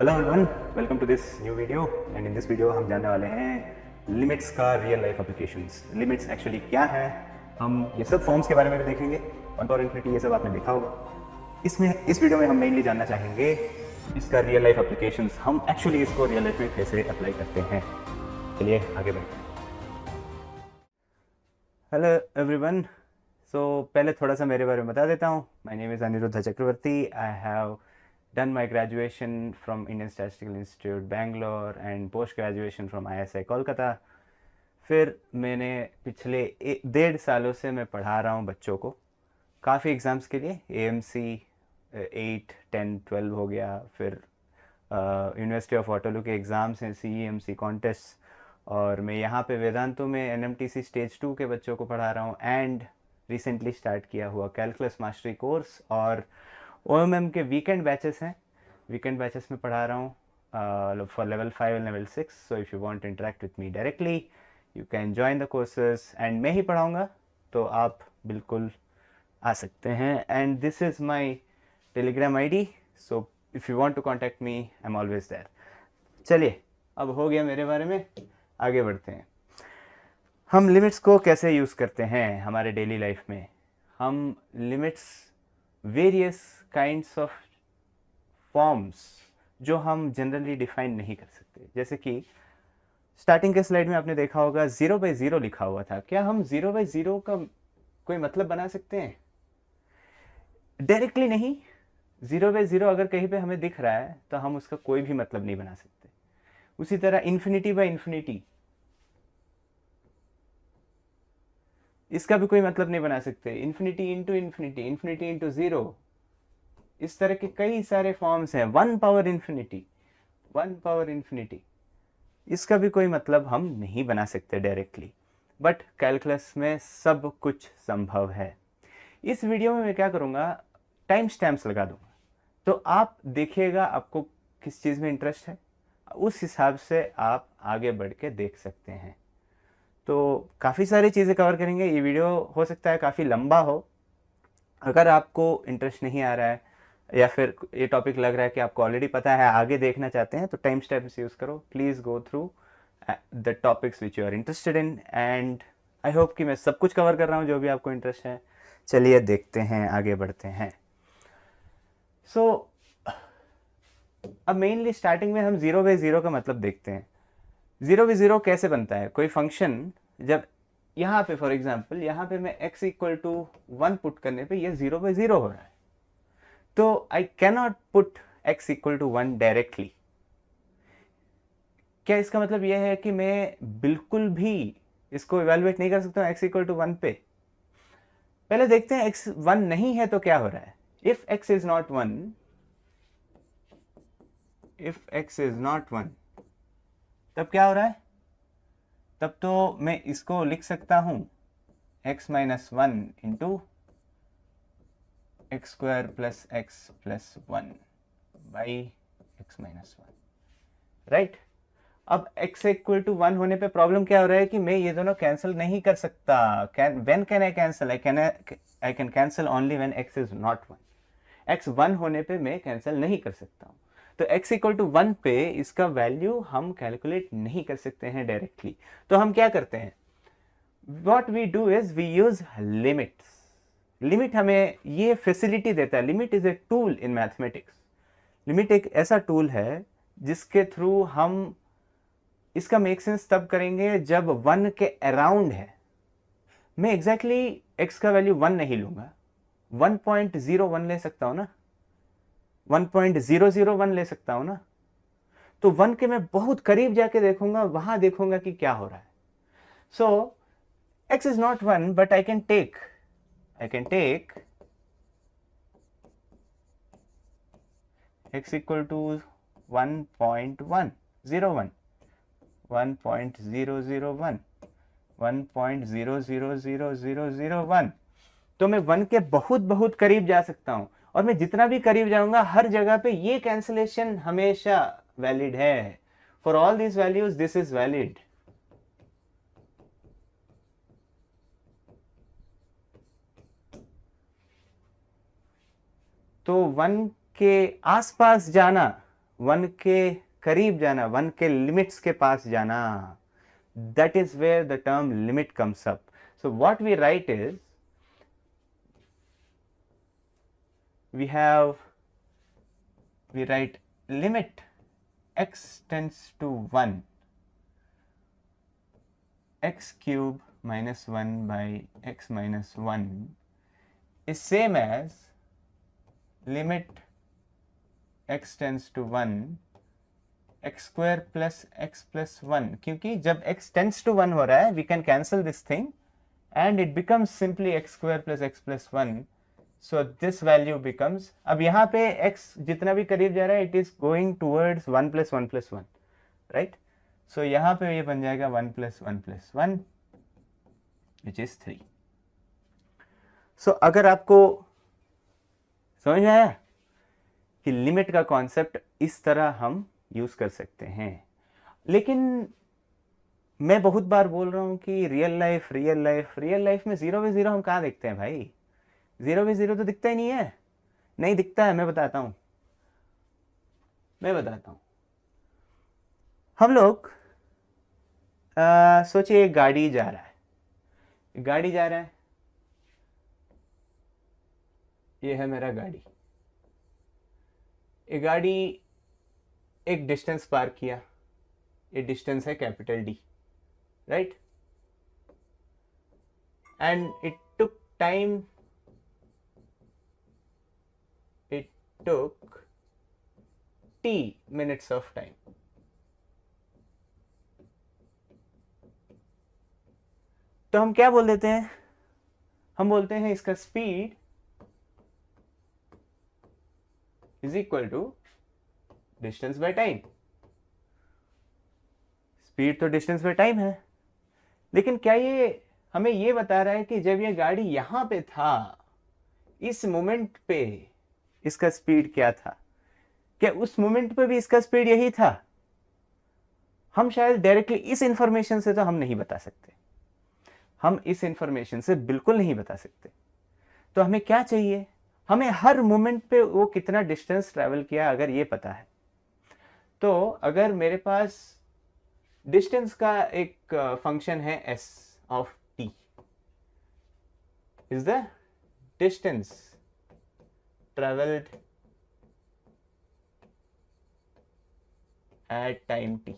Hello everyone, welcome to this new video. And in this video हम जानने वाले हैं लिमिट्स का real life applications. Limits actually क्या है, हम ये सब फॉर्म्स के बारे में भी देखेंगे। वन पावर इन्फिनिटी ये सब आपने देखा होगा। इस वीडियो में हम मेनली जानना चाहेंगे इसका रियल लाइफ एप्लीकेशंस, हम एक्चुअली इसको रियल लाइफ में कैसे अप्लाई करते हैं। चलिए आगे बढ़ते हैं। हेलो एवरीवन, सो पहले थोड़ा सा मेरे बारे में बता देता हूँ। My name is Aniruddha Chakraborty. I have done my graduation from Indian Statistical Institute Bangalore and post graduation from ISI Kolkata. फिर मैंने पिछले 1.5 सालों से मैं पढ़ा रहा हूँ बच्चों को काफ़ी एग्ज़ाम्स के लिए। AMC 8, 10, 12 हो गया, फिर यूनिवर्सिटी ऑफ वाटरलू के एग्ज़ाम्स हैं, CEMC कॉन्टेस्ट, और मैं यहाँ पे वेदांतों में NMTC स्टेज 2 के बच्चों को पढ़ा रहा हूँ। एंड रिसेंटली स्टार्ट किया हुआ कैलकुलस मास्टरी कोर्स और OMM के वीकेंड बैचेस हैं। वीकेंड बैचेस में पढ़ा रहा हूँ for level 5 and level 6। So if you want to interact with me directly you can join the courses and मैं ही पढ़ाऊँगा, तो आप बिल्कुल आ सकते हैं। And this is my telegram ID, so if you want to contact me I am always there. चलिए, अब हो गया मेरे बारे में, आगे बढ़ते हैं। हम लिमिट्स को कैसे यूज़ करते हैं हमारे डेली लाइफ में। हम limits various kinds of forms जो हम जनरली डिफाइन नहीं कर सकते, जैसे कि स्टार्टिंग के स्लाइड में आपने देखा होगा 0/0 लिखा हुआ था। क्या हम 0/0 का कोई मतलब बना सकते हैं? डायरेक्टली नहीं। 0/0 अगर कहीं पे हमें दिख रहा है तो हम उसका कोई भी मतलब नहीं बना सकते। उसी तरह इन्फिनिटी/इन्फिनिटी, इसका भी कोई मतलब नहीं बना सकते। Infinity into infinity, infinity into 0, इस तरह के कई सारे फॉर्म्स हैं। 1 पावर इन्फिनिटी, 1 पावर इन्फिनिटी, इसका भी कोई मतलब हम नहीं बना सकते डायरेक्टली। बट कैलकुलस में सब कुछ संभव है। इस वीडियो में मैं क्या करूँगा, टाइम स्टैम्प्स लगा दूंगा, तो आप देखिएगा आपको किस चीज़ में इंटरेस्ट है, उस हिसाब से आप आगे बढ़ के देख सकते हैं। तो काफ़ी सारी चीज़ें कवर करेंगे। ये वीडियो हो सकता है काफ़ी लंबा हो। अगर आपको इंटरेस्ट नहीं आ रहा है या फिर ये टॉपिक लग रहा है कि आपको ऑलरेडी पता है, आगे देखना चाहते हैं, तो टाइम स्टैम्प्स यूज़ करो। Please go through the topics which you are interested in. And I hope कि मैं सब कुछ कवर कर रहा हूँ जो भी आपको इंटरेस्ट है। चलिए देखते हैं, आगे बढ़ते हैं। सो अब मेनली स्टार्टिंग में हम 0/0 का मतलब देखते हैं। 0/0 कैसे बनता है? कोई फंक्शन जब यहाँ पे फॉर एग्जाम्पल यहाँ पे मैं x = 1 पुट करने पे ये 0/0 हो रहा है, तो आई कैनॉट पुट x = 1 डायरेक्टली। क्या इसका मतलब यह है कि मैं बिल्कुल भी इसको इवेलुएट नहीं कर सकता हूँ x = 1 पे? पहले देखते हैं x 1 नहीं है तो क्या हो रहा है। If x is not 1, if x is not 1, तब क्या हो रहा है? तब तो मैं इसको लिख सकता हूं x - 1 into x² + x + 1 by x - 1, right. अब x = 1 होने पे प्रॉब्लम क्या हो रहा है कि मैं ये दोनों कैंसिल नहीं कर सकता। When can I cancel? I can cancel only when x is not 1। x 1 होने पे मैं कैंसिल नहीं कर सकता हूँ। तो x = 1 पे इसका वैल्यू हम कैलकुलेट नहीं कर सकते हैं डायरेक्टली। तो हम क्या करते हैं? What we do is we use limits. Limit हमें ये फैसिलिटी देता है। Limit is a tool in mathematics. Limit एक ऐसा टूल है जिसके थ्रू हम इसका मेक सेंस तब करेंगे जब 1 के अराउंड है। मैं एग्जैक्टली x का वैल्यू 1 नहीं लूंगा, 1.01 ले सकता हूं ना, 1.001 ले सकता हूं ना। तो 1 के मैं बहुत करीब जाके देखूंगा, वहां देखूंगा कि क्या हो रहा है। सो x is not 1, but I can take x equal to 1.101, 1.001, 1.000001। तो मैं 1 के बहुत बहुत करीब जा सकता हूं, और मैं जितना भी करीब जाऊंगा हर जगह पे ये कैंसिलेशन हमेशा वैलिड है। For all these values this is valid. तो 1 के आसपास जाना वन के करीब जाना, वन के लिमिट्स के पास जाना, that is where the term limit comes up. So what we write is, we write limit x tends to 1, x cube minus 1 by x minus 1 is same as limit x tends to 1 x square plus x plus 1, क्योंकि जब x tends to 1 हो रहा है we can cancel this thing and it becomes simply x square plus x plus 1. So this value becomes, अब यहाँ पे x जितना भी करीब जा रहा है it is going towards 1 plus 1 plus 1, right? So यहाँ पे ये बन जाएगा 1 plus 1 plus 1 which is 3. So अगर आपको समझ में आया कि लिमिट का कॉन्सेप्ट इस तरह हम यूज कर सकते हैं, लेकिन मैं बहुत बार बोल रहा हूं कि रियल लाइफ में जीरो बाई जीरो हम कहाँ देखते हैं भाई? जीरो बाई जीरो तो दिखता ही नहीं है, नहीं दिखता है। मैं बताता हूं। हम लोग सोचिए एक गाड़ी जा रहा है, ये है मेरा गाड़ी। ये गाड़ी एक डिस्टेंस पार किया, ये डिस्टेंस है capital D, right? And it took t minutes of time. तो हम क्या बोल देते हैं? हम बोलते हैं इसका speed is equal to distance by time. Speed तो डिस्टेंस बाय टाइम है, लेकिन क्या ये हमें ये बता रहा है कि जब ये गाड़ी यहां पे था, इस मोमेंट पे इसका स्पीड क्या था? क्या उस मोमेंट पे भी इसका स्पीड यही था? हम शायद डायरेक्टली इस इंफॉर्मेशन से तो हम नहीं बता सकते, हम इस इंफॉर्मेशन से बिल्कुल नहीं बता सकते। तो हमें क्या चाहिए? हमें हर मोमेंट पे वो कितना डिस्टेंस ट्रैवल किया अगर ये पता है, तो अगर मेरे पास डिस्टेंस का एक फंक्शन है s of t is the distance travelled at time t।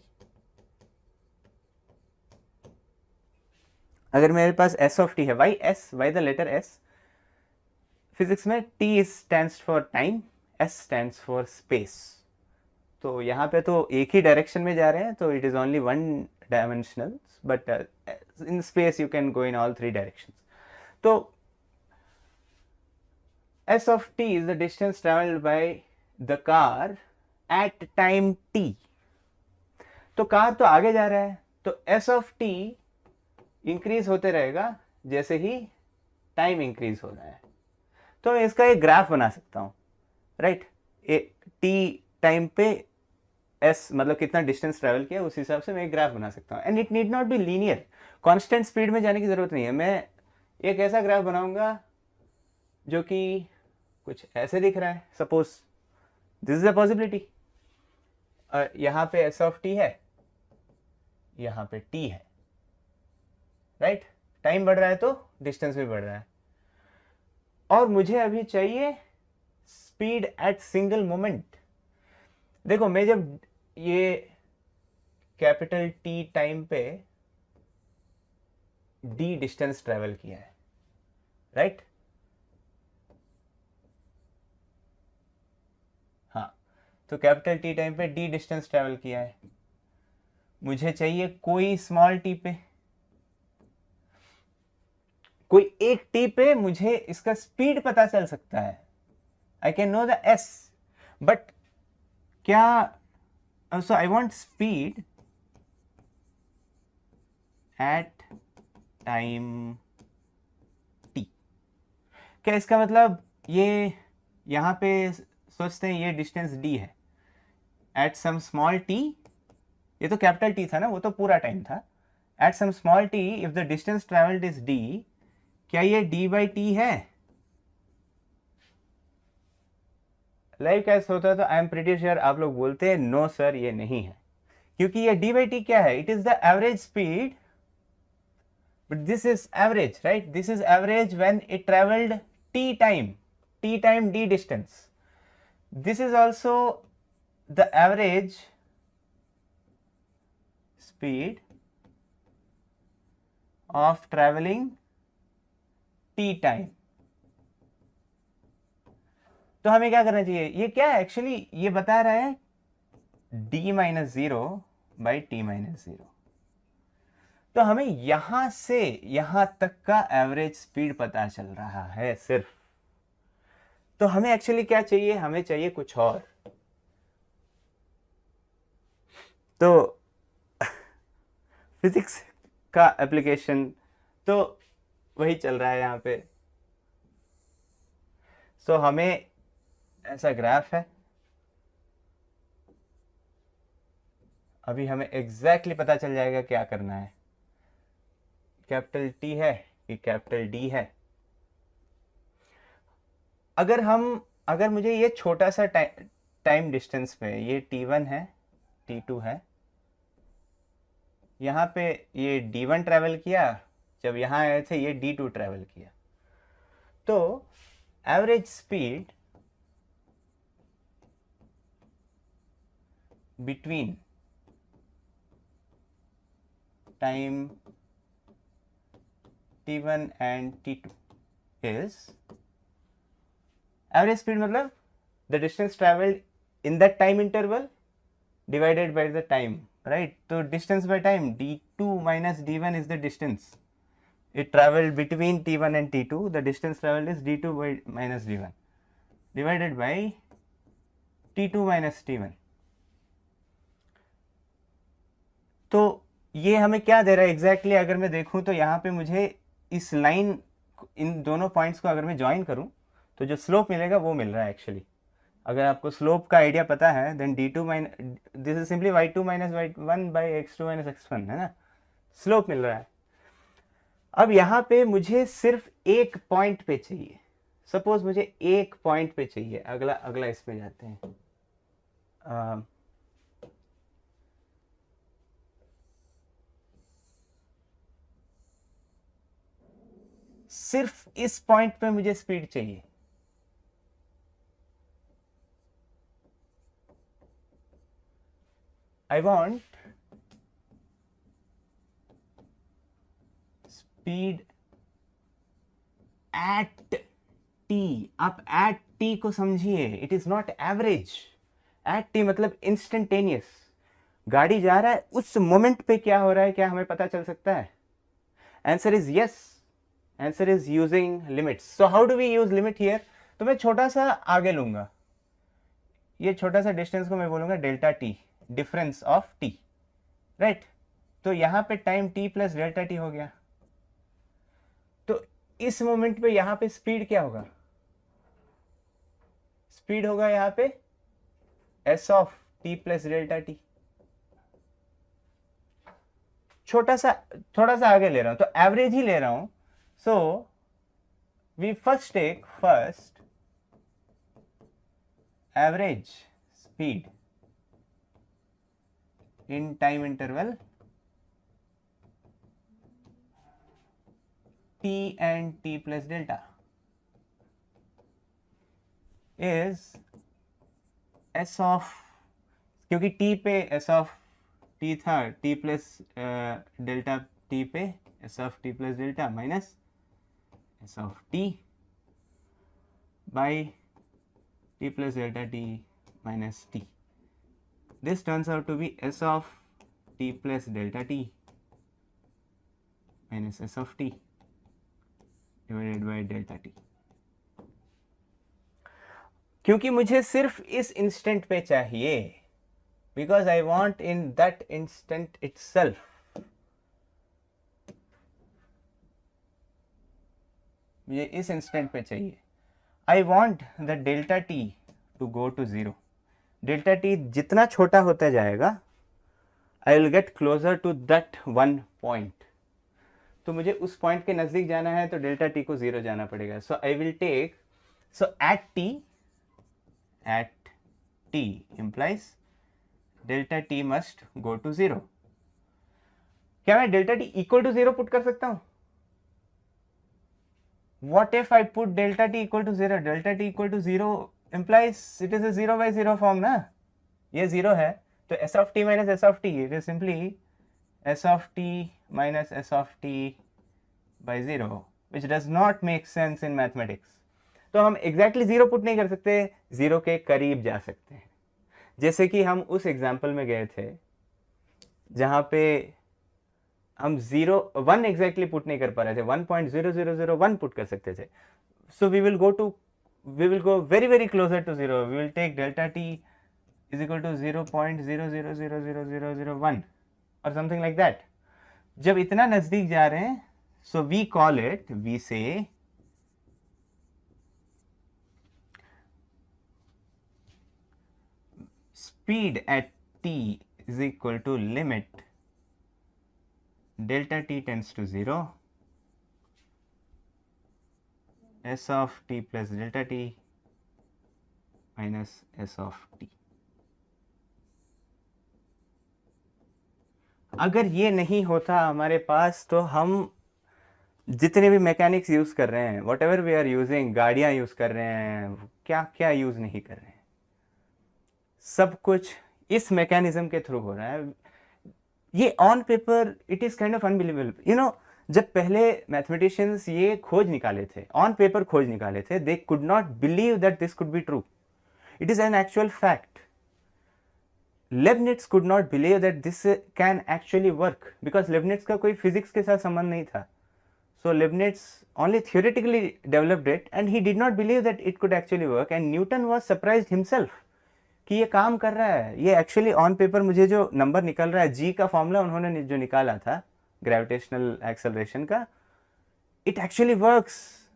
अगर मेरे पास s ऑफ t है, why the letter s? Physics में t stands for time, s stands for space. तो यहाँ पे तो एक ही डायरेक्शन में जा रहे हैं, तो it is only one dimensional, but in space you can go in all three directions. तो s of t is the distance traveled by the car at time t। तो कार तो आगे जा रहा है, तो s of t इंक्रीज होते रहेगा जैसे ही टाइम इंक्रीज हो रहा है। तो मैं इसका एक ग्राफ बना सकता हूँ, राइट? t टाइम पे s मतलब कितना डिस्टेंस ट्रैवल किया, उस हिसाब से मैं एक ग्राफ बना सकता हूँ। And it need not be linear, constant speed में जाने की जरूरत नहीं है। मैं एक ऐसा ग्राफ बनाऊंगा जो कि कुछ ऐसे दिख रहा है। Suppose this is a possibility, यहाँ पे s ऑफ t है, यहाँ पे t है, राइट? टाइम बढ़ रहा है तो डिस्टेंस भी बढ़ रहा है, और मुझे अभी चाहिए स्पीड एट सिंगल मोमेंट। देखो, मैं जब ये कैपिटल T टाइम पे d डिस्टेंस ट्रेवल किया है, राइट? हाँ, तो कैपिटल T टाइम पे d डिस्टेंस ट्रेवल किया है, मुझे चाहिए कोई स्मॉल t पे, कोई एक t पे मुझे इसका स्पीड पता चल सकता है। I can know the s, but क्या so I want speed at time t। क्या इसका मतलब ये यहां पे सोचते हैं ये डिस्टेंस d है एट सम स्मॉल t, ये तो कैपिटल T था ना, वो तो पूरा टाइम था। At some small t if the distance travelled is d, क्या ये d बाई t है? लाइव कैसे होता है, तो आई एम प्रीटी श्योर आप लोग बोलते हैं नो सर ये नहीं है, क्योंकि ये डी बाई टी क्या है, it is the average speed, but this is average, right, this is average when it travelled T time D distance. This is also the average speed of traveling t time. तो हमें क्या करना चाहिए, ये क्या है एक्चुअली, ये बता रहा है d minus zero by T minus zero. तो हमें यहां से यहां तक का एवरेज स्पीड पता चल रहा है सिर्फ. तो हमें एक्चुअली क्या चाहिए, हमें चाहिए कुछ और. तो फिजिक्स का एप्लीकेशन तो वही चल रहा है यहाँ पे. सो हमें ऐसा ग्राफ है, अभी हमें एग्जैक्टली पता चल जाएगा क्या करना है, कैपिटल टी है कि कैपिटल डी है. अगर मुझे ये छोटा सा टाइम डिस्टेंस पे ये t1 है, t2 है, यहाँ पे ये d1 ट्रैवल किया, जब यहाँ आए थे ये d2 ट्रैवल किया, तो average speed between time t1 and t2 is, average speed मतलब the distance travelled in that time interval divided by the time, right. तो distance by time d2 minus d1 is the distance it traveled between t1 and t2. The distance traveled is d2 minus d1 divided by t2 minus t1. तो ये हमें क्या दे रहा है exactly, अगर मैं देखूं तो यहाँ पे मुझे इस लाइन, इन दोनों पॉइंट्स को अगर मैं ज्वाइन करूं तो जो स्लोप मिलेगा वो मिल रहा है एक्चुअली. अगर आपको स्लोप का आइडिया पता है, then d2 minus, this is simply y2 minus y1 by x2 minus x1, है ना, स्लोप मिल रहा है. अब यहाँ पे मुझे सिर्फ एक पॉइंट पे चाहिए, सपोज मुझे एक पॉइंट पे चाहिए. अगला इस पे जाते हैं. सिर्फ इस पॉइंट पे मुझे स्पीड चाहिए. I want speed at t. आप at t को समझिए, it is not average. at t मतलब इंस्टेंटेनियस. गाड़ी जा रहा है, उस मोमेंट पे क्या हो रहा है, क्या हमें पता चल सकता है? Answer is yes. Answer is using limits. So how do we use limit here? तो मैं छोटा सा आगे लूंगा, ये छोटा सा डिस्टेंस को मैं बोलूंगा delta T, difference of T, right. तो यहां पे time T plus delta T हो गया. तो इस मोमेंट पे यहां पे स्पीड क्या होगा? स्पीड होगा यहां पे S of T plus delta T. थोड़ा सा आगे ले रहा हूं, तो एवरेज ही ले रहा हूं. So we first take average speed in time interval t and t plus delta is s of, क्योंकि t पे s of t था, t plus delta t पे s of t plus delta minus s of t by t plus delta t minus t. This turns out to be s of t plus delta t minus s of t divided by delta t. क्योंकि मुझे सिर्फ इस instant पे चाहिए, because I want in that instant itself. मुझे इस instant पे चाहिए. I want the delta t to go to 0. Delta t जितना छोटा होता जाएगा, I will get closer to that one point. तो मुझे उस पॉइंट के नजदीक जाना है, तो डेल्टा टी को 0 जाना पड़ेगा. So I will take, so at T at t implies delta t must go to 0. क्या मैं delta t equal to 0 put कर सकता हूं? What if I put delta t equal to 0? Delta t equal to 0 implies it is a 0 by 0 form ना, ये 0 है तो s of t minus s of t, it is simply s of t minus s of t by 0, which does not make sense in mathematics. तो हम exactly 0 put नहीं कर सकते, 0 के करीब जा सकते हैं, जैसे कि हम उस एग्जाम्पल में गए थे जहाँ पे हम 1 एग्जैक्टली पुट नहीं कर पा रहे थे, 1.0001 पुट कर सकते थे. So we will go very very closer to 0. We will take delta t is equal to 0.00000001 और समथिंग लाइक दैट. जब इतना नजदीक जा रहे हैं, so we call it, we say speed at t is equal to limit delta t tends to 0 s of t plus delta t minus s of t. अगर ये नहीं होता हमारे पास तो हम जितने भी मैकेनिक्स यूज कर रहे हैं, whatever we are using, गाड़ियां यूज कर रहे हैं, क्या क्या यूज नहीं कर रहे हैं, सब कुछ इस मैकेनिज्म के थ्रू हो रहा है. ये on paper it is kind of unbelievable. You know, जब पहले मैथमेटिशियंस ये खोज निकाले थे, ऑन पेपर खोज निकाले थे, they could not believe that this could be true. It is an actual fact. Leibniz could not believe that this can actually work because Leibniz का कोई फिजिक्स के साथ संबंध नहीं था. So Leibniz only theoretically developed it and he did not believe that it could actually work, and Newton was surprised himself कि ये काम कर रहा है. ये एक्चुअली ऑन पेपर मुझे जो नंबर निकल रहा है, जी का फॉर्मूला उन्होंने जो निकाला था ग्रेविटेशनल एक्सेलरेशन का, इट एक्चुअली वर्क्स.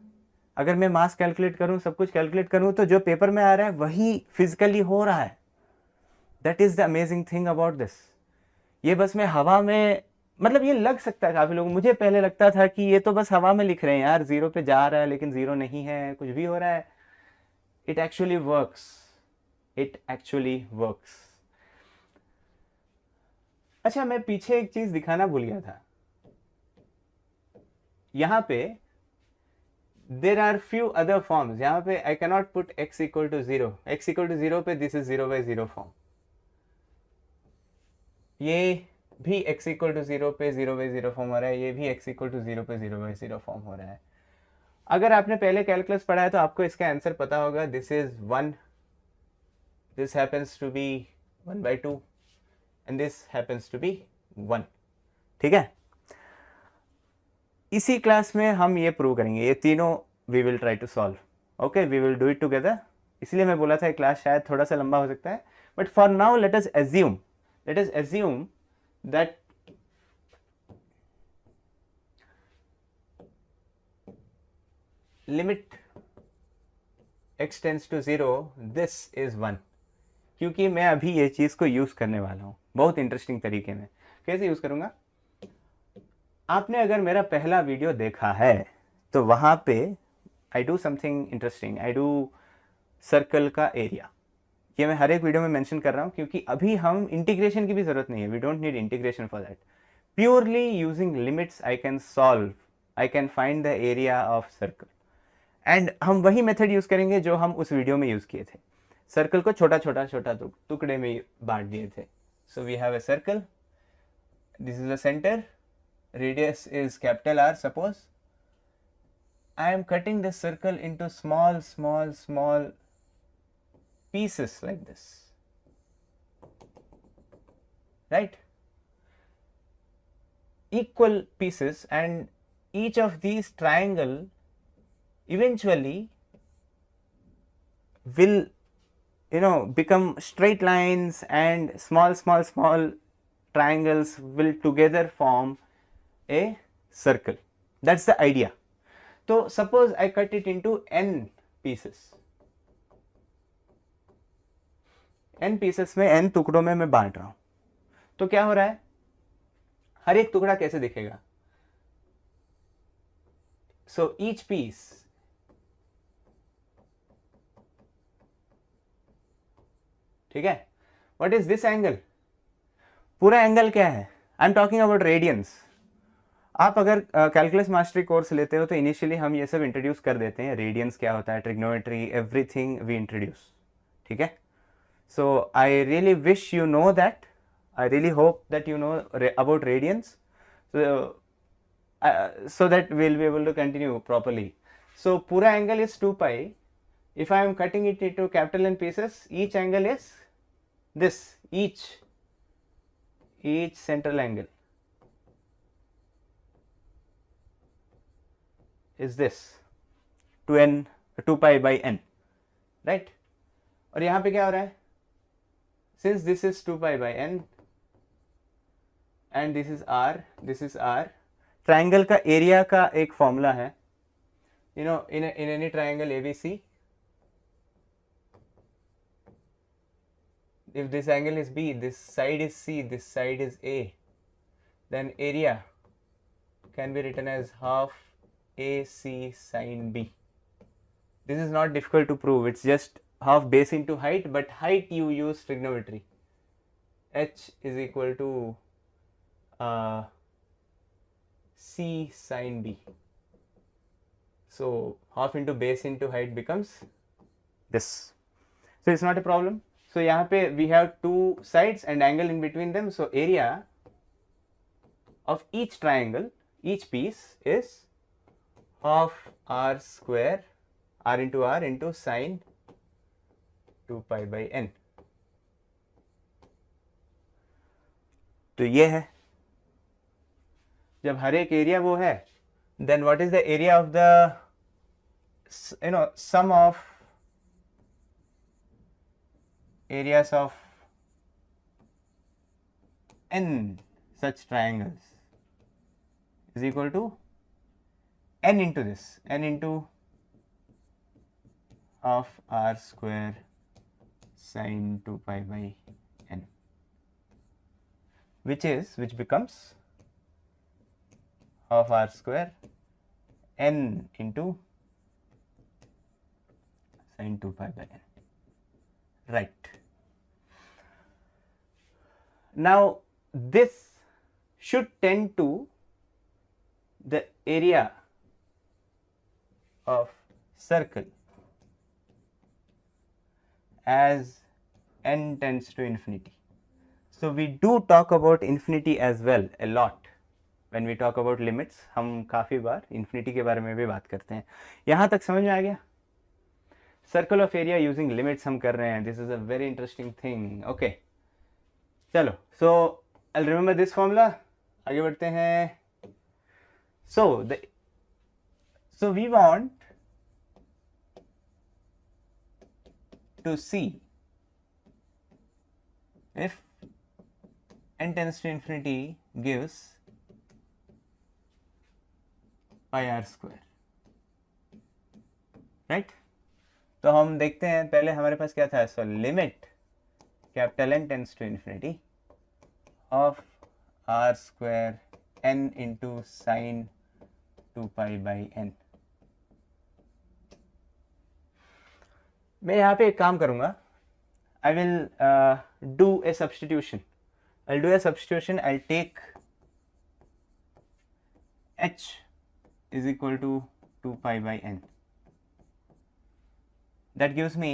अगर मैं मास कैलकुलेट करूं, सब कुछ कैलकुलेट करूं, तो जो पेपर में आ रहा है वही फिजिकली हो रहा है. That is the amazing thing about this. ये बस मैं हवा में, मतलब ये लग सकता है काफी लोगों, मुझे पहले लगता था कि ये तो बस हवा में लिख रहे हैं यार, 0 पे जा रहा है लेकिन 0 नहीं है, कुछ भी हो रहा है. It actually works. It actually works. अच्छा, मैं पीछे एक चीज दिखाना भूल गया था. यहां पे there are few other forms. यहां पे I cannot put x equal to 0. x equal to 0 पे दिस इज 0 by 0 फॉर्म. ये भी x इक्वल टू 0 पे 0 by 0 फॉर्म हो रहा है. ये भी x इक्वल टू 0 पे 0 by 0 फॉर्म हो रहा है. अगर आपने पहले कैलकुलस पढ़ा है तो आपको इसका आंसर पता होगा. This is 1, this happens to be 1 by 2 and this happens to be 1. ठीक है. इसी क्लास में हम ये प्रूव करेंगे. ये तीनों we will try to solve. Okay, we will do it together. इसलिए मैं बोला था क्लास शायद थोड़ा सा लंबा हो सकता है, but for now let us assume that limit x tends to 0, this is 1. क्योंकि मैं अभी ये चीज को यूज करने वाला हूं बहुत इंटरेस्टिंग तरीके में. कैसे यूज करूंगा? आपने अगर मेरा पहला वीडियो देखा है तो वहां पे I do something interesting. I do circle का एरिया. ये मैं हर एक वीडियो में मेंशन कर रहा हूं क्योंकि अभी हम इंटीग्रेशन की भी जरूरत नहीं है. We don't need integration for that. Purely using limits I can solve, I can find the area of circle. And हम वही मेथड यूज करेंगे जो हम उस वीडियो में यूज किए थे. सर्कल को छोटा छोटा टुकड़े में बांट दिए थे. So we have a circle. This is the centre. Radius is capital R. सपोज I am cutting this circle into small pieces like this, right? Equal pieces, and each of these triangle eventually will, you know, become straight lines, and small triangles will together form a circle. That's the idea. So suppose I cut it into n pieces. n pieces में n टुकड़ों में मैं बांट रहा हूं. तो क्या हो रहा है? हर एक टुकड़ा कैसे दिखेगा? So each piece ठीक है. What is this angle? पूरा एंगल क्या है? I am talking about radians. आप अगर कैलकुलस मास्टरी कोर्स लेते हो तो इनिशियली हम ये सब इंट्रोड्यूस कर देते हैं. रेडियंस क्या होता है, ट्रिग्नोमेट्री, एवरीथिंग वी इंट्रोड्यूस. ठीक है. So I really wish you know that. I really hope that you know about radians, so that we'll be able to continue properly. So pura angle is 2 pi. If I am cutting it into capital N pieces, each angle is this, each central angle is this 2 pi by n, right? और यहाँ पे क्या हो रहा है? Since this is 2 pi by n and this is r, triangle का area का एक फॉर्मूला है. You know, in any triangle ABC, if this angle is B, this side is C, this side is A, then area can be written as half AC sine B. This is not difficult to prove. It's just half base into height, but height you use trigonometry. H is equal to C sine B. So half into base into height becomes this. So it's not a problem. So यहाँ पे we have two sides and angle in between them. So area of each triangle, each piece is half r square, r into sine 2 pi by n. तो ये है. जब हर एक area वो है, then what is the area of the, you know, sum of areas of n such triangles is equal to n into this, n into half r square sine 2 pi by n, which becomes half r square n into sine 2 pi by n. Right. Now this should tend to the area of circle as n tends to infinity. So we do talk about infinity as well a lot. When we talk about limits, हम काफ़ी बार infinity के बारे में भी बात करते हैं. यहाँ तक समझ में आ गया? Circle of area using limits हम कर रहे हैं. This is a very interesting thing. Okay, चलो. So I remember this formula. आगे बढ़ते हैं. So we want to see if n tends to infinity gives pi r square, right? तो हम देखते हैं. पहले हमारे पास क्या था? सो limit capital N tends to infinity of r square n into sine 2 pi by n. मैं यहाँ पे एक काम करूँगा. I will do a substitution. I'll take h is equal to 2 pi by n. That gives me,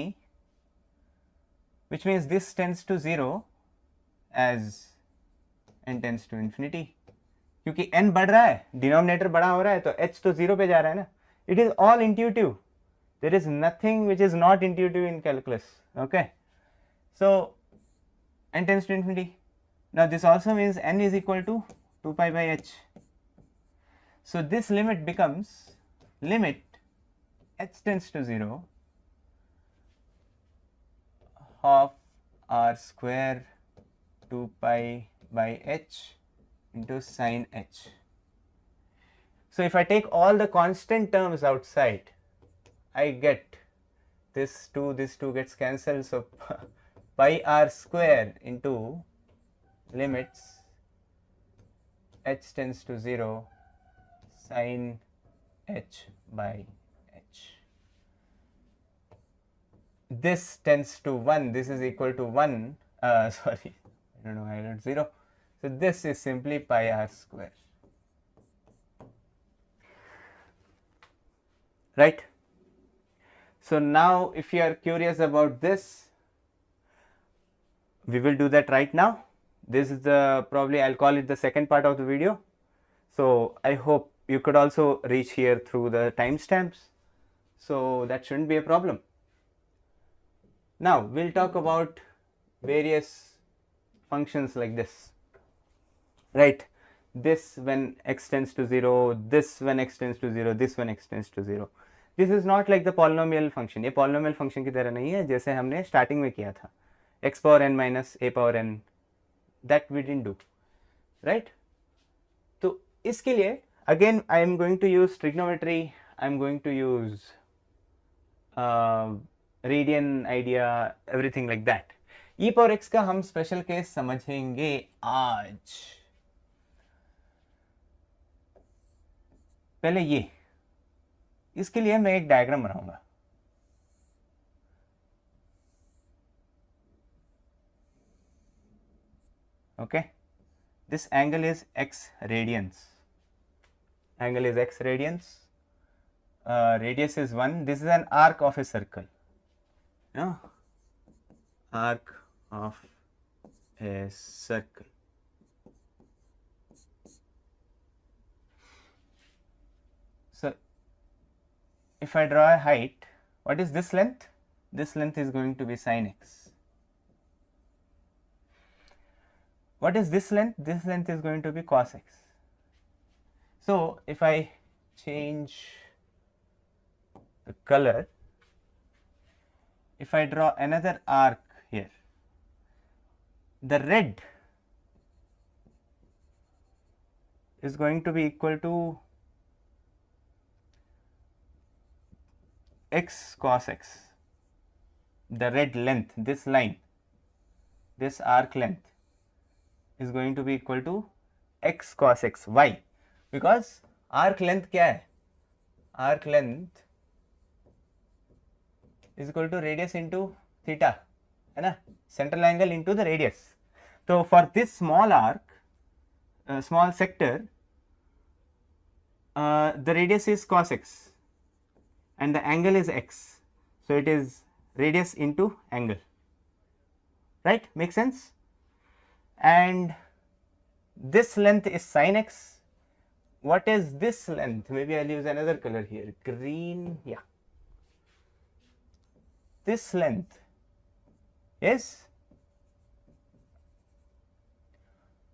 which means this tends to 0 as n tends to infinity. क्योंकि n बढ़ रहा है, डिनोमिनेटर बड़ा हो रहा है, तो h तो 0 पे जा रहा है ना. It is all intuitive. There is nothing which is not intuitive in calculus. Okay, so n tends to infinity. Now this also means n is equal to 2 pi by h. So this limit becomes limit h tends to 0 half r square 2 pi by h into sine h. So if I take all the constant terms outside, I get this 2 gets cancelled. So pi r square into limits h tends to 0 sine h by h. this tends to 1, this is equal to 1, sorry, I don't know, I wrote 0. So this is simply pi r square, right? So now if you are curious about this, we will do that right now. This is the, probably I'll call it the second part of the video. So I hope you could also reach here through the timestamps. So that shouldn't be a problem. Now we'll talk about various functions like this, right? This when x tends to 0, this when x tends to 0, this when x tends to 0. This is not like the polynomial function. ये polynomial function की तरह नहीं है जैसे हमने starting में किया था, x power n minus a power n, that we didn't do, right? तो इसके लिए again I am going to use trigonometry, I am going to use radian idea, everything like that. e power x का हम special case समझेंगे आज. पहले ये, इसके लिए मैं एक डायग्राम बनाऊंगा. Okay, this angle is x radians. Angle is x radians. Radius is 1. This is an arc of a circle. Yeah, arc of a circle. So if I draw a height, what is this length? This length is going to be sin x. What is this length? This length is going to be cos x. So if I change the color, if I draw another arc here, the red is going to be equal to x cos x. The red length, this line, this arc length is going to be equal to x cos x. Why? Because arc length क्या है? Arc length is equal to radius into theta, है ना? Central angle into the radius. So for this small arc, small sector, the radius is cos x and the angle is x. So it is radius into angle, right? Makes sense? And this length is sin x. What is this length? Maybe I'll use another color here, green. Yeah, this length is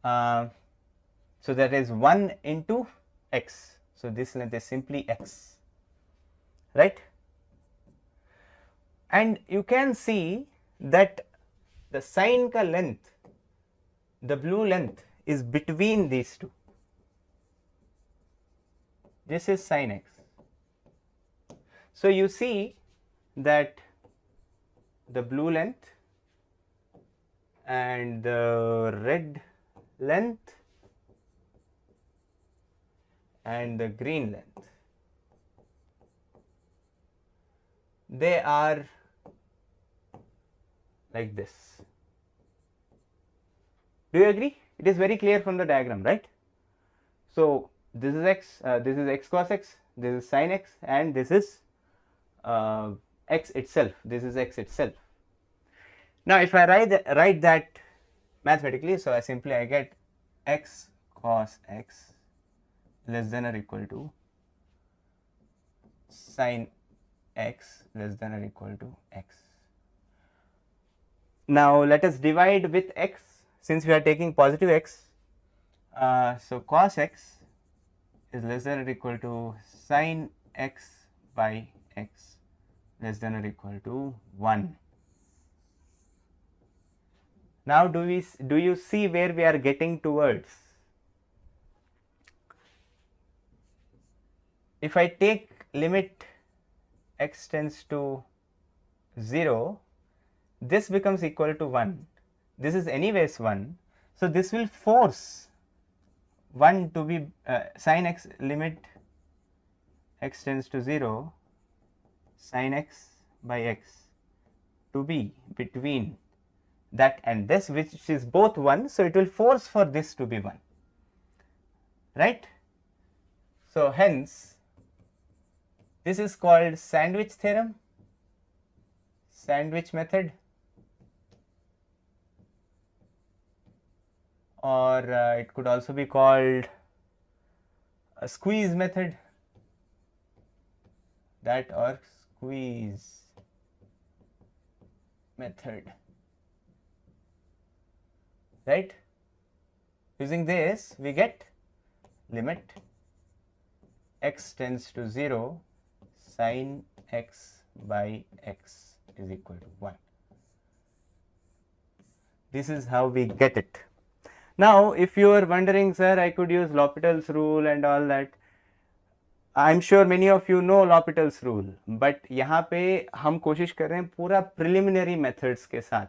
so that is 1 into x. So this length is simply x, right? And you can see that the sine ka length, the blue length, is between these two. This is sin x. So you see that the blue length and the red length and the green length, they are like this. Do you agree? It is very clear from the diagram, right? So this is x, this is x cos x, this is sin x, and this is x itself, this is x itself. Now if I write that mathematically, so I get x cos x less than or equal to sin x less than or equal to x. Now let us divide with x, since we are taking positive x. So cos x is less than or equal to sin x by x less than or equal to 1. Now do you see where we are getting towards? If I take limit x tends to 0, this becomes equal to 1. This is anyways 1. So this will force 1 to be sin x, limit x tends to 0, sin x by x to be between that and this, which is both 1, so it will force for this to be 1, right? So hence this is called sandwich theorem, sandwich method, or it could also be called a squeeze method, that or squeeze method, right? Using this we get limit x tends to 0 sin x by x is equal to 1. This is how we get it. Now if you are wondering, sir, I could use L'Hopital's rule and all that, I'm sure many of you know L'Hopital's rule, but यहाँ पे हम कोशिश कर रहे हैं पूरा preliminary methods के साथ,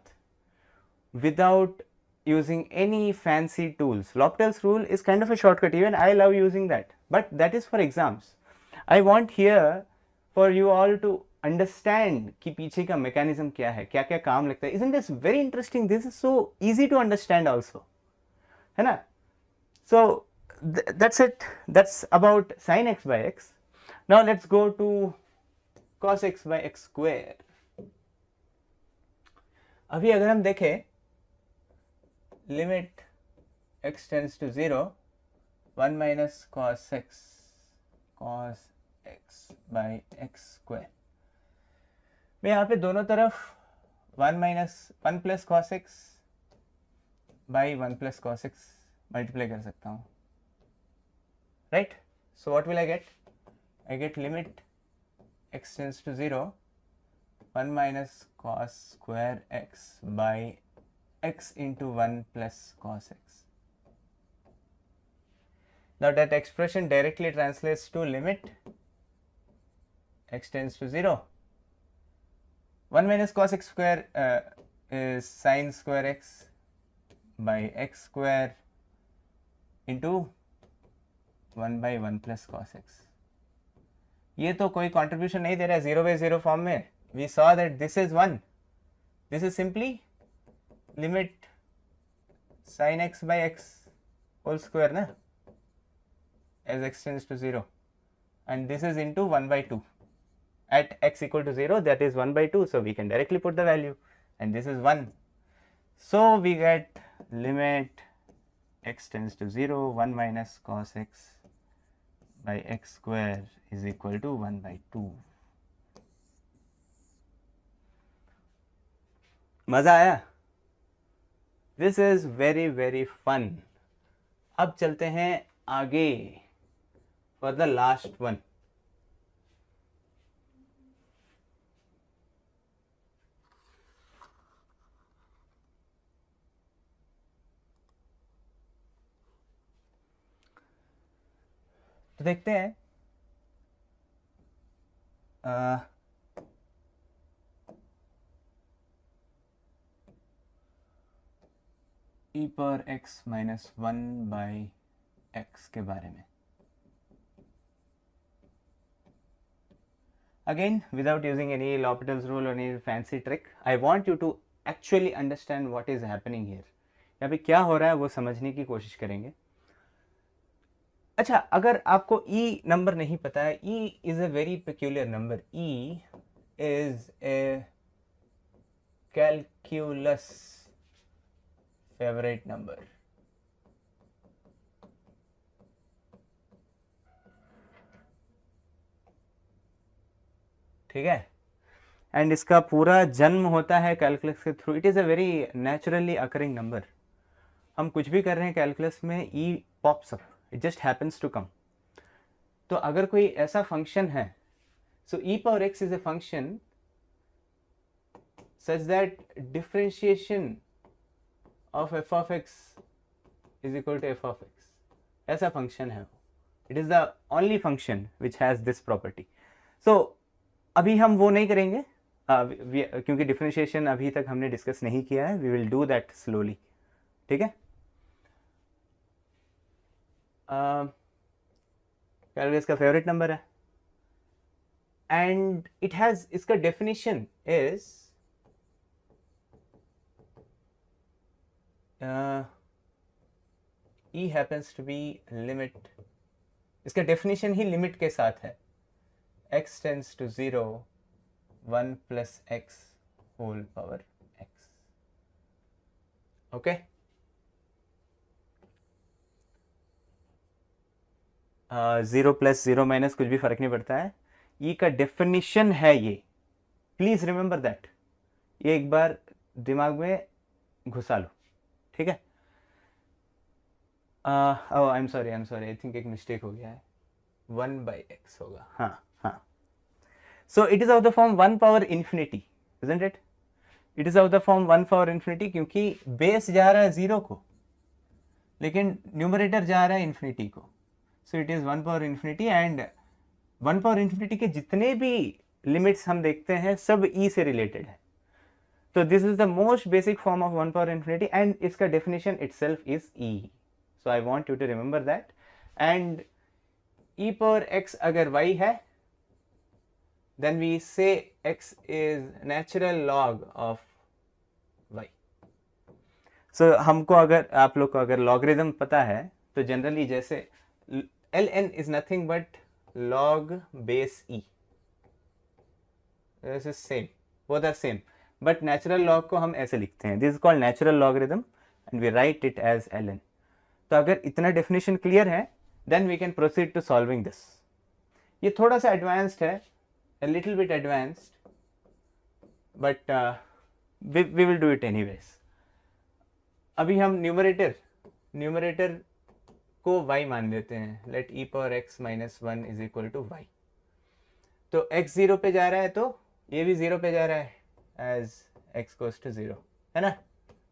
without using any fancy tools. L'Hopital's rule is kind of a shortcut, even I love using that, but that is for exams. I want here for you all to understand कि पीछे का mechanism क्या है, क्या क्या काम लगता है. Isn't this very interesting? This is so easy to understand also, है ना? So that's it. That's about sin x by x. Now let's go to cos x by x square. अभी अगर हम देखें limit x tends to 0 1 minus cos x by x square. मैं यहाँ पे दोनों तरफ 1 plus cos x by 1 plus cos x multiply कर सकता हूँ, right? So what will I get? I get limit x tends to 0 1 minus cos square x by x into 1 plus cos x. Now that expression directly translates to limit x tends to 0 1 minus cos x square is sin square x by x square into 1 by 1 plus cos x. ये तो कोई contribution नहीं दे रहा है 0 by 0 form में. We saw that this is 1. This is simply limit sin x by x whole square na, as x tends to 0, and this is into 1 by 2 at x equal to 0, that is 1 by 2, so we can directly put the value, and this is 1. So we get limit x tends to 0 1 minus cos x by x square is equal to 1 by 2. मजा आया? This is very very fun. अब चलते हैं आगे for the last one. तो देखते हैं e power x minus 1 by x के बारे में. Again, without using any L'Hopital's rule or any fancy trick, I want you to actually understand what is happening here. यहाँ पे क्या हो रहा है वो समझने की कोशिश करेंगे. अच्छा, अगर आपको E नंबर नहीं पता है, E is a very peculiar number. E is a calculus favorite number. ठीक है, एंड इसका पूरा जन्म होता है कैलकुलस के थ्रू. It is a very naturally occurring number. हम कुछ भी कर रहे हैं कैलकुलस में, e pops up, it just happens to come. तो अगर कोई ऐसा फंक्शन है, so e power x is a function such that differentiation of f of x is equal to f of x. ऐसा फंक्शन है, it is the only function which has this property. So अभी हम वो नहीं करेंगे क्योंकि differentiation अभी तक हमने डिस्कस नहीं किया है. We will do that slowly. ठीक है, कैलकुलस का फेवरेट नंबर है, एंड इट हैज, इसका definition is e happens to be limit, इसका डेफिनेशन ही लिमिट के साथ है, x tends to 0 1 plus x whole power x. Okay, zero plus zero minus कुछ भी फर्क नहीं पड़ता है, ई का डेफिनेशन है ये, प्लीज रिमेंबर दैट, ये एक बार दिमाग में घुसा लो, ठीक है. I am sorry I think एक मिस्टेक हो गया है, 1/x होगा, हाँ हाँ. So it is of the form 1 power infinity, isn't it? It is of the form 1 power infinity, क्योंकि बेस जा रहा है 0 को लेकिन न्यूमरेटर जा रहा है इन्फिनिटी को. So it is 1 power infinity, and 1 power infinity के जितने भी लिमिट्स हम देखते हैं सब ई से रिलेटेड है. तो this is the most basic form of 1 power infinity, and इसका definition itself is e. So I want you to remember that. And e power x अगर y है, then we say x is natural log of y. So हमको अगर, आप लोग को अगर logarithm पता है तो जनरली जैसे ln is nothing but log base e. This is same, both are same, but natural log को हम ऐसे लिखते हैं, this is called natural logarithm and we write it as ln. तो अगर इतना डेफिनेशन क्लियर है then we can proceed to solving this. ये थोड़ा सा एडवांस्ड है, a little bit advanced, but we will do it anyways. अभी हम न्यूमरेटर को y मान लेते हैं, let e power x minus 1 is equal to y. तो x 0 पे जा रहा है तो ये भी 0 पे जा रहा है as x goes to 0, है ना?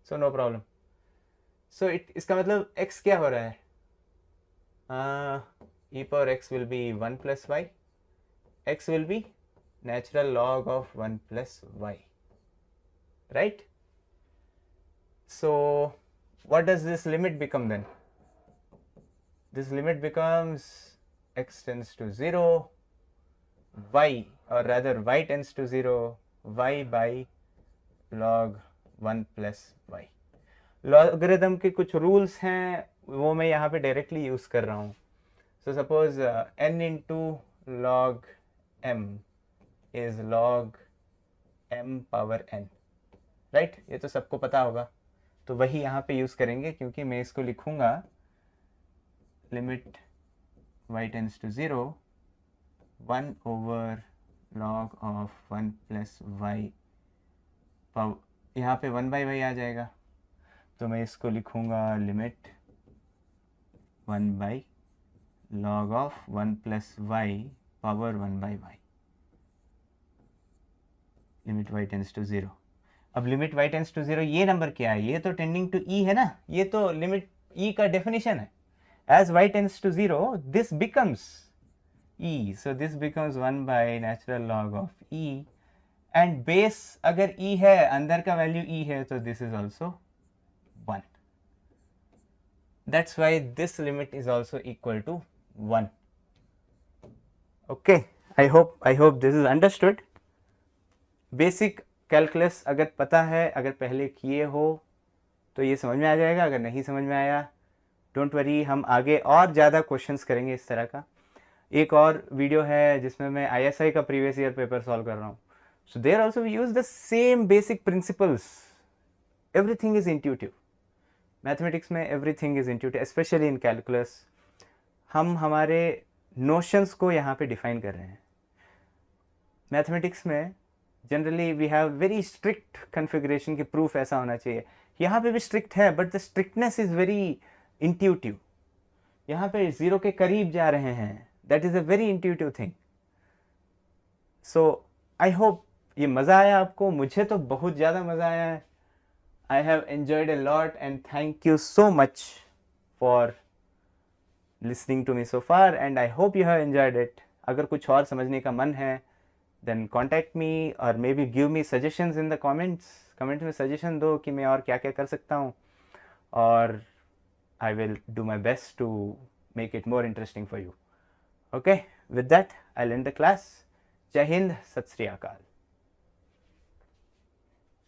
so no problem. so इसका मतलब x क्या हो रहा है? e power x will be 1 plus y, x will be natural log of 1 plus y, right? So what does this limit become then? This limit becomes x tends to 0, y, or rather y tends to 0, y by log 1 plus y. Logarithm के कुछ rules हैं, वो मैं यहाँ पे directly use कर रहा हूँ. So suppose n into log m is log m power n, right? ये तो सबको पता होगा, तो वही यहाँ पे यूज करेंगे, क्योंकि मैं इसको लिखूंगा limit y tends to 0 1 over log of 1 plus y, यहाँ पे 1/y आ जाएगा, तो मैं इसको लिखूंगा limit 1 log of 1 plus y power 1/y, limit y tends to 0. अब लिमिट y टेंड्स टू 0 ये नंबर क्या है? ये तो टेंडिंग टू e है ना, ये तो लिमिट e का डेफिनेशन है. As y tends to 0 this becomes e, so this becomes 1 by natural log of e, and base अगर e है, अंदर का वैल्यू e है, तो this is also 1. That's why this limit is also equal to 1. Okay, I hope this is understood. Basic calculus अगर पता है, अगर पहले किए हो तो ये समझ में आ जाएगा. अगर नहीं समझ में आया डोंट वरी, हम आगे और ज़्यादा क्वेश्चंस करेंगे इस तरह का. एक और वीडियो है जिसमें मैं ISI का प्रीवियस ईयर पेपर सॉल्व कर रहा हूँ. So there also we use the same basic principles. Everything is intuitive. Mathematics में everything is intuitive, specially in calculus. हम हमारे नोशंस को यहाँ पे डिफाइन कर रहे हैं. मैथमेटिक्स में generally we have very strict configuration की प्रूफ ऐसा होना चाहिए. यहाँ पे भी स्ट्रिक्ट है, but the strictness is very intuitive. यहाँ पे 0 के करीब जा रहे हैं, that is a very intuitive thing. So I hope ये मज़ा आया आपको. मुझे तो बहुत ज़्यादा मज़ा आया है. I have enjoyed a lot, and thank you so much for listening to me so far, and I hope you have enjoyed it. अगर कुछ और समझने का मन है then contact me or maybe give me suggestions in the comments. Comment में suggestion दो कि मैं और क्या क्या कर सकता हूँ, और I will do my best to make it more interesting for you. Okay, with that I'll end the class. जय हिंद, सत श्री अकाल.